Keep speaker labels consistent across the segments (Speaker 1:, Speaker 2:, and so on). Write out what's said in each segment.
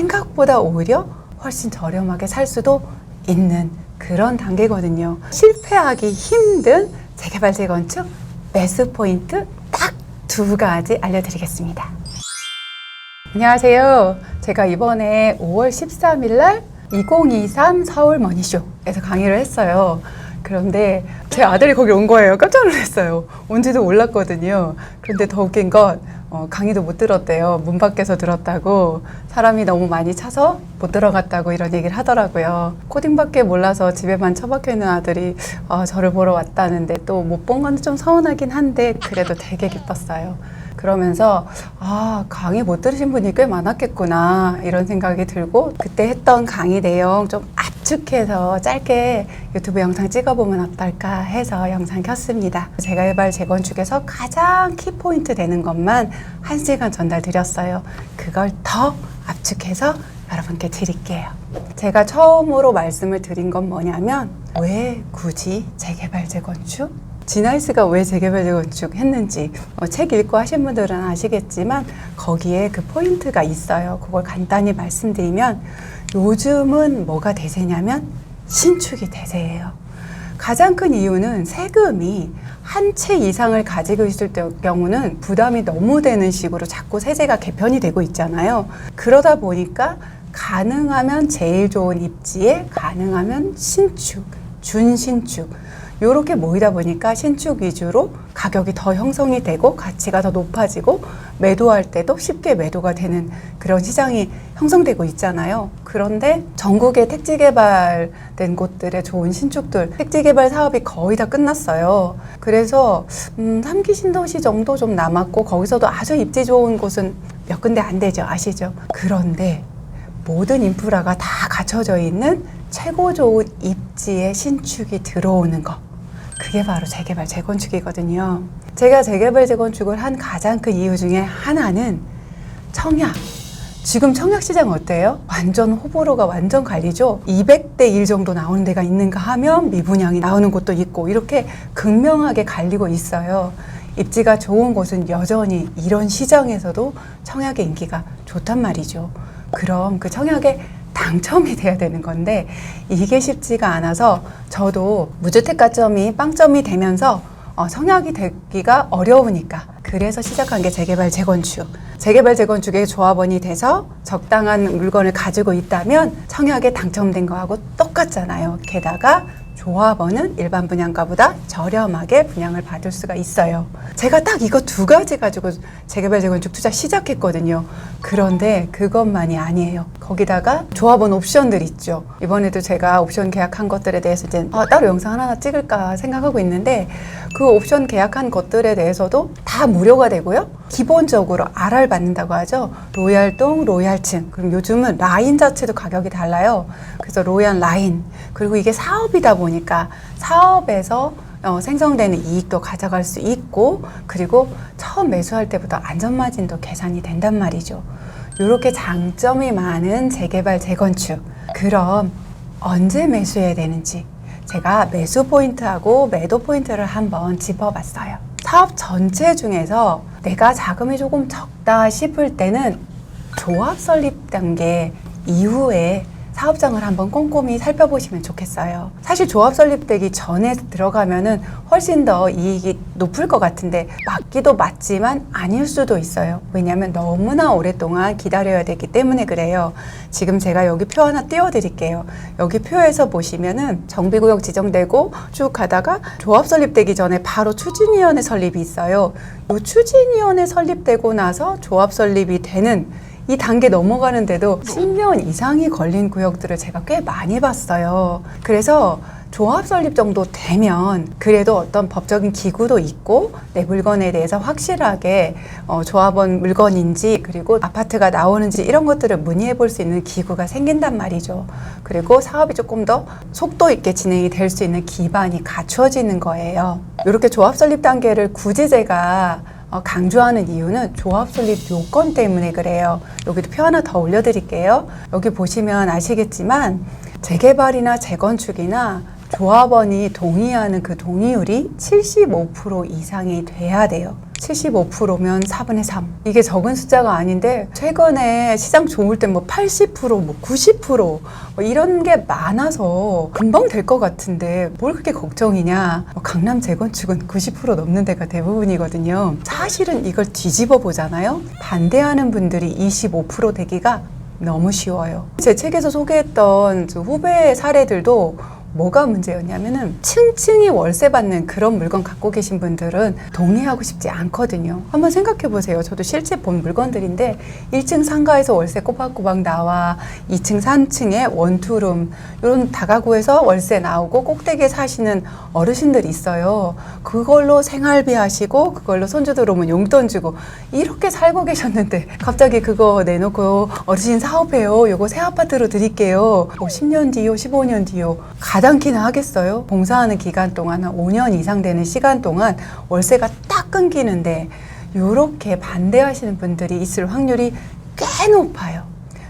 Speaker 1: 생각보다 오히려 훨씬 저렴하게 살 수도 있는 그런 단계거든요. 실패하기 힘든 재개발, 재건축 매수 포인트 딱 2가지 알려드리겠습니다. 안녕하세요. 제가 이번에 5월 13일 날 2023 서울 머니쇼에서 강의를 했어요. 그런데 제 아들이 거기 온 거예요. 깜짝 놀랐어요. 온지도 몰랐거든요. 그런데 더 웃긴 건 강의도 못 들었대요. 문 밖에서 들었다고. 사람이 너무 많이 차서 못 들어갔다고 이런 얘기를 하더라고요. 코딩밖에 몰라서 집에만 처박혀 있는 아들이 저를 보러 왔다는데 또 못 본 건 좀 서운하긴 한데 그래도 되게 기뻤어요. 그러면서 강의 못 들으신 분이 꽤 많았겠구나 이런 생각이 들고, 그때 했던 강의 내용 좀 압축해서 짧게 유튜브 영상 찍어보면 어떨까 해서 영상 켰습니다. 재개발, 재건축에서 가장 키포인트 되는 것만 1시간 전달 드렸어요. 그걸 더 압축해서 여러분께 드릴게요. 제가 처음으로 말씀을 드린 건 뭐냐면, 왜 굳이 재개발, 재건축? 지나이스가 왜 재개발, 재건축 했는지 책 읽고 하신 분들은 아시겠지만 거기에 그 포인트가 있어요. 그걸 간단히 말씀드리면, 요즘은 뭐가 대세냐면 신축이 대세예요. 가장 큰 이유는 세금이 한 채 이상을 가지고 있을 경우는 부담이 너무 되는 식으로 자꾸 세제가 개편이 되고 있잖아요. 그러다 보니까 가능하면 제일 좋은 입지에 가능하면 신축, 준신축 요렇게 모이다 보니까 신축 위주로 가격이 더 형성이 되고 가치가 더 높아지고 매도할 때도 쉽게 매도가 되는 그런 시장이 형성되고 있잖아요. 그런데 전국에 택지 개발된 곳들의 좋은 신축들, 택지 개발 사업이 거의 다 끝났어요. 그래서 3기 신도시 정도 좀 남았고, 거기서도 아주 입지 좋은 곳은 몇 군데 안 되죠. 아시죠? 그런데 모든 인프라가 다 갖춰져 있는 최고 좋은 입지의 신축이 들어오는 거, 그게 바로 재개발, 재건축이거든요. 제가 재개발, 재건축을 한 가장 큰 이유 중에 하나는 청약. 지금 청약 시장 어때요? 완전 호불호가 완전 갈리죠. 200대 1 정도 나오는 데가 있는가 하면 미분양이 나오는 곳도 있고, 이렇게 극명하게 갈리고 있어요. 입지가 좋은 곳은 여전히 이런 시장에서도 청약의 인기가 좋단 말이죠. 그럼 그 청약에 당첨이 돼야 되는 건데 이게 쉽지가 않아서 저도 무주택 가점이 빵점이 되면서 청약이 되기가 어려우니까, 그래서 시작한 게 재개발, 재건축. 재개발, 재건축의 조합원이 돼서 적당한 물건을 가지고 있다면 청약에 당첨된 거하고 똑같잖아요. 게다가 조합원은 일반 분양가보다 저렴하게 분양을 받을 수가 있어요. 제가 딱 이거 2가지 가지고 재개발, 재건축 투자 시작했거든요. 그런데 그것만이 아니에요. 거기다가 조합원 옵션들 있죠. 이번에도 제가 옵션 계약한 것들에 대해서 이제 따로 영상 하나 찍을까 생각하고 있는데, 그 옵션 계약한 것들에 대해서도 다 무료가 되고요. 기본적으로 RR 받는다고 하죠. 로얄동, 로얄층. 그럼 요즘은 라인 자체도 가격이 달라요. 그래서 로얄 라인. 그리고 이게 사업이다 보니까 사업에서 생성되는 이익도 가져갈 수 있고, 그리고 처음 매수할 때부터 안전마진도 계산이 된단 말이죠. 이렇게 장점이 많은 재개발, 재건축. 그럼 언제 매수해야 되는지 제가 매수 포인트하고 매도 포인트를 한번 짚어봤어요. 사업 전체 중에서 내가 자금이 조금 적다 싶을 때는 조합 설립 단계 이후에 사업장을 한번 꼼꼼히 살펴보시면 좋겠어요. 사실 조합 설립되기 전에 들어가면은 훨씬 더 이익이 높을 것 같은데 맞기도 맞지만 아닐 수도 있어요. 왜냐하면 너무나 오랫동안 기다려야 되기 때문에 그래요. 지금 제가 여기 표 하나 띄워드릴게요. 여기 표에서 보시면은 정비구역 지정되고 쭉 가다가 조합 설립되기 전에 바로 추진위원회 설립이 있어요. 이 추진위원회 설립되고 나서 조합 설립이 되는 이 단계 넘어가는데도 10년 이상이 걸린 구역들을 제가 꽤 많이 봤어요. 그래서 조합 설립 정도 되면 그래도 어떤 법적인 기구도 있고 내 물건에 대해서 확실하게 조합원 물건인지, 그리고 아파트가 나오는지 이런 것들을 문의해 볼 수 있는 기구가 생긴단 말이죠. 그리고 사업이 조금 더 속도 있게 진행이 될 수 있는 기반이 갖춰지는 거예요. 이렇게 조합 설립 단계를 굳이 제가 강조하는 이유는 조합 설립 요건 때문에 그래요. 여기도 표 하나 더 올려드릴게요. 여기 보시면 아시겠지만 재개발이나 재건축이나 조합원이 동의하는 그 동의율이 75% 이상이 돼야 돼요. 75%면 4분의 3. 이게 적은 숫자가 아닌데 최근에 시장 좋을 때 뭐 80%, 뭐 90% 뭐 이런 게 많아서 금방 될 것 같은데 뭘 그렇게 걱정이냐. 강남 재건축은 90% 넘는 데가 대부분이거든요. 사실은 이걸 뒤집어 보잖아요. 반대하는 분들이 25% 되기가 너무 쉬워요. 제 책에서 소개했던 후배 사례들도 뭐가 문제였냐면은 층층이 월세 받는 그런 물건 갖고 계신 분들은 동의하고 싶지 않거든요. 한번 생각해 보세요. 저도 실제 본 물건들인데 1층 상가에서 월세 꼬박꼬박 나와 2층, 3층에 원투룸 이런 다가구에서 월세 나오고 꼭대기에 사시는 어르신들이 있어요. 그걸로 생활비 하시고 그걸로 손주들 오면 용돈 주고 이렇게 살고 계셨는데 갑자기 그거 내놓고 어르신 사업해요. 요거 새 아파트로 드릴게요. 10년 뒤요, 15년 뒤요. 가당키나 하겠어요? 봉사하는 기간 동안 한 5년 이상 되는 시간 동안 월세가 딱 끊기는데 이렇게 반대하시는 분들이 있을 확률이 꽤 높아요.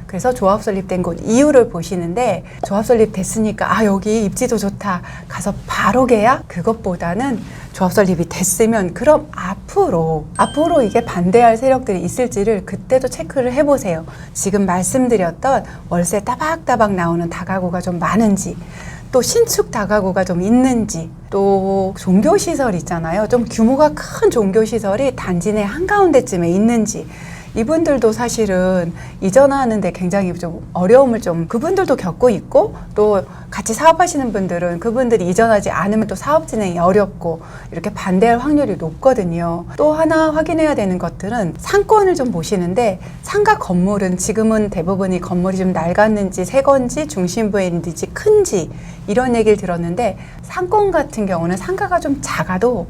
Speaker 1: 그래서 조합 설립된 곳 이유를 보시는데 조합 설립됐으니까 여기 입지도 좋다 가서 바로 계약? 그것보다는 조합 설립이 됐으면 그럼 앞으로 이게 반대할 세력들이 있을지를 그때도 체크를 해보세요. 지금 말씀드렸던 월세 따박따박 나오는 다가구가 좀 많은지 또 신축 다가구가 좀 있는지 또 종교시설 있잖아요. 좀 규모가 큰 종교시설이 단지 내 한가운데쯤에 있는지 이분들도 사실은 이전하는데 굉장히 좀 어려움을 좀 그분들도 겪고 있고 또 같이 사업하시는 분들은 그분들이 이전하지 않으면 또 사업 진행이 어렵고 이렇게 반대할 확률이 높거든요. 또 하나 확인해야 되는 것들은 상권을 좀 보시는데 상가 건물은 지금은 대부분이 건물이 좀 낡았는지 새 건지 중심부에 있는지 큰지 이런 얘기를 들었는데 상권 같은 경우는 상가가 좀 작아도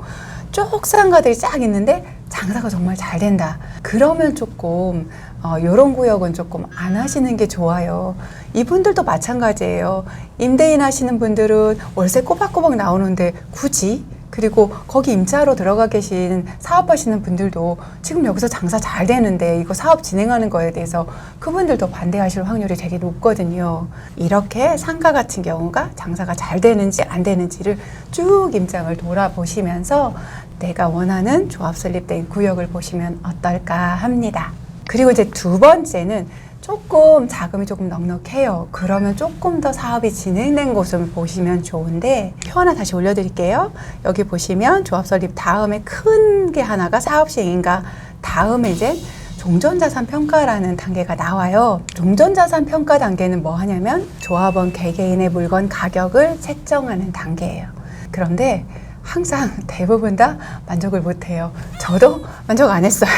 Speaker 1: 쪽 상가들이 쫙 있는데 장사가 정말 잘 된다. 그러면 조금 이런 구역은 조금 안 하시는 게 좋아요. 이분들도 마찬가지예요. 임대인 하시는 분들은 월세 꼬박꼬박 나오는데 굳이 그리고 거기 임차로 들어가 계신 사업하시는 분들도 지금 여기서 장사 잘 되는데 이거 사업 진행하는 거에 대해서 그분들도 반대하실 확률이 되게 높거든요. 이렇게 상가 같은 경우가 장사가 잘 되는지 안 되는지를 쭉 임장을 돌아보시면서 내가 원하는 조합 설립된 구역을 보시면 어떨까 합니다. 그리고 이제 두 번째는 조금 자금이 조금 넉넉해요. 그러면 조금 더 사업이 진행된 곳을 보시면 좋은데 표 하나 다시 올려드릴게요. 여기 보시면 조합 설립 다음에 큰 게 하나가 사업 시행인가 다음에 이제 종전자산 평가라는 단계가 나와요. 종전자산 평가 단계는 뭐 하냐면 조합원 개개인의 물건 가격을 책정하는 단계예요. 그런데 항상 대부분 다 만족을 못해요. 저도 만족 안 했어요.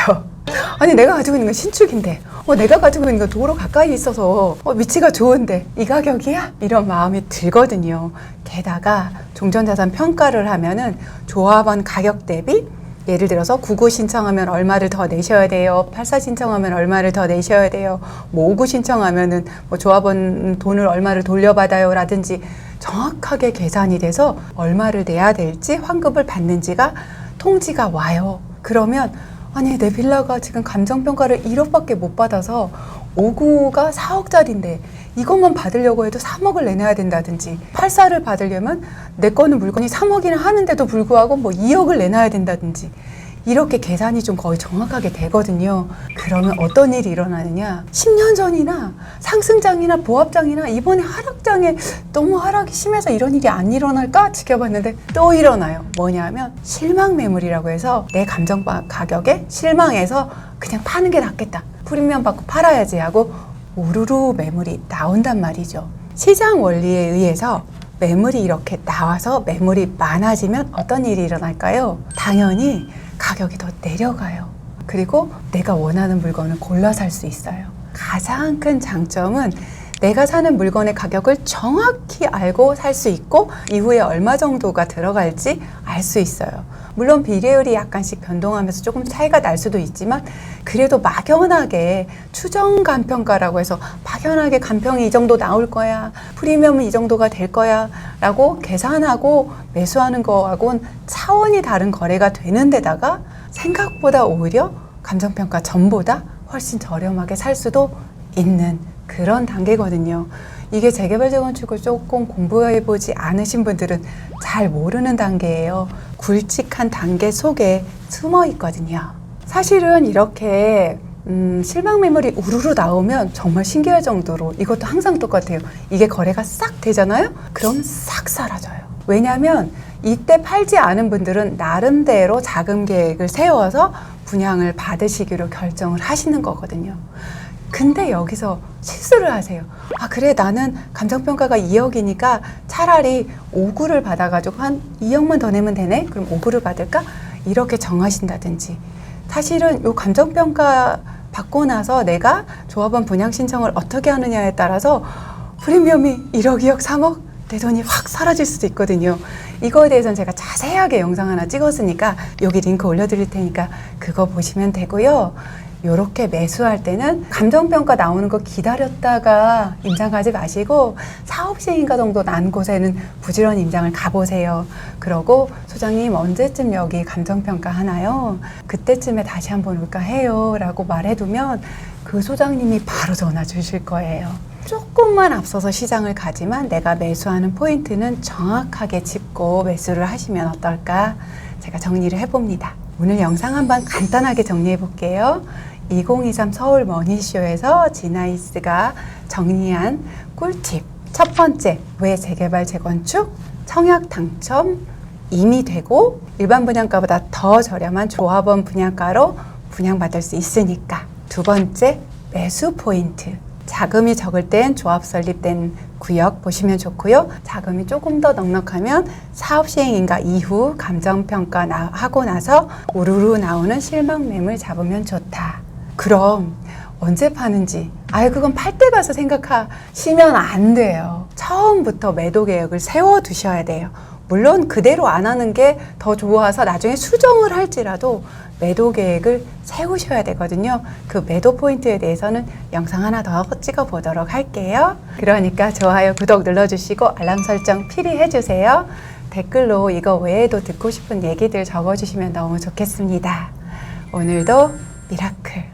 Speaker 1: 아니 내가 가지고 있는 건 신축인데 내가 가지고 있는 건 도로 가까이 있어서 위치가 좋은데 이 가격이야? 이런 마음이 들거든요. 게다가 종전자산 평가를 하면은 조합원 가격 대비 예를 들어서 99 신청하면 얼마를 더 내셔야 돼요. 84 신청하면 얼마를 더 내셔야 돼요. 59 신청하면은 조합원 돈을 얼마를 돌려받아요 라든지 정확하게 계산이 돼서 얼마를 내야 될지 환급을 받는지가 통지가 와요. 그러면 아니 내 빌라가 지금 감정평가를 1억밖에 못 받아서 59가 4억짜리인데 이것만 받으려고 해도 3억을 내놔야 된다든지 84를 받으려면 내 거는 물건이 3억이나 하는데도 불구하고 뭐 2억을 내놔야 된다든지 이렇게 계산이 좀 거의 정확하게 되거든요. 그러면 어떤 일이 일어나느냐 10년 전이나 상승장이나 보합장이나 이번에 하락장에 너무 하락이 심해서 이런 일이 안 일어날까 지켜봤는데 또 일어나요. 뭐냐면 실망 매물이라고 해서 내 감정 가격에 실망해서 그냥 파는 게 낫겠다. 프리미엄 받고 팔아야지 하고 우르르 매물이 나온단 말이죠. 시장 원리에 의해서 매물이 이렇게 나와서 매물이 많아지면 어떤 일이 일어날까요? 당연히 가격이 더 내려가요. 그리고 내가 원하는 물건을 골라 살 수 있어요. 가장 큰 장점은 내가 사는 물건의 가격을 정확히 알고 살 수 있고 이후에 얼마 정도가 들어갈지 알 수 있어요. 물론 비례율이 약간씩 변동하면서 조금 차이가 날 수도 있지만 그래도 막연하게 추정 간평가라고 해서 막연하게 간평이 이 정도 나올 거야, 프리미엄은 이 정도가 될 거야 라고 계산하고 매수하는 거하고는 차원이 다른 거래가 되는 데다가 생각보다 오히려 감정평가 전보다 훨씬 저렴하게 살 수도 있는 그런 단계거든요. 이게 재개발 재건축을 조금 공부해보지 않으신 분들은 잘 모르는 단계예요. 굵직한 단계 속에 숨어 있거든요. 사실은 이렇게 실망 매물이 우르르 나오면 정말 신기할 정도로 이것도 항상 똑같아요. 이게 거래가 싹 되잖아요? 그럼 싹 사라져요. 왜냐하면 이때 팔지 않은 분들은 나름대로 자금 계획을 세워서 분양을 받으시기로 결정을 하시는 거거든요. 근데 여기서 실수를 하세요. 아, 그래, 나는 감정평가가 2억이니까 차라리 5구를 받아가지고 한 2억만 더 내면 되네? 그럼 5구를 받을까? 이렇게 정하신다든지. 사실은 요 감정평가 받고 나서 내가 조합원 분양 신청을 어떻게 하느냐에 따라서 프리미엄이 1억, 2억, 3억 내 돈이 확 사라질 수도 있거든요. 이거에 대해서는 제가 자세하게 영상 하나 찍었으니까 여기 링크 올려드릴 테니까 그거 보시면 되고요. 요렇게 매수할 때는 감정평가 나오는 거 기다렸다가 임장 가지 마시고 사업 시행인가 정도 난 곳에는 부지런히 임장을 가보세요. 그러고 소장님 언제쯤 여기 감정평가 하나요? 그때쯤에 다시 한번 올까 해요 라고 말해두면 그 소장님이 바로 전화 주실 거예요. 조금만 앞서서 시장을 가지만 내가 매수하는 포인트는 정확하게 짚고 매수를 하시면 어떨까? 제가 정리를 해봅니다. 오늘 영상 한번 간단하게 정리해 볼게요. 2023 서울 머니쇼에서 지나이스가 정리한 꿀팁. 첫 번째, 왜 재개발 재건축 청약 당첨 이미 되고 일반 분양가보다 더 저렴한 조합원 분양가로 분양받을 수 있으니까. 두 번째, 매수 포인트. 자금이 적을 땐 조합 설립된 구역 보시면 좋고요. 자금이 조금 더 넉넉하면 사업 시행인가 이후 감정평가 하고 나서 우르르 나오는 실망 매물 잡으면 좋다. 그럼 언제 파는지 그건 팔 때 가서 생각하시면 안 돼요. 처음부터 매도 계획을 세워두셔야 돼요. 물론 그대로 안 하는 게 더 좋아서 나중에 수정을 할지라도 매도 계획을 세우셔야 되거든요. 그 매도 포인트에 대해서는 영상 하나 더 찍어 보도록 할게요. 그러니까 좋아요, 구독 눌러주시고 알람 설정 필히 해주세요. 댓글로 이거 외에도 듣고 싶은 얘기들 적어주시면 너무 좋겠습니다. 오늘도 미라클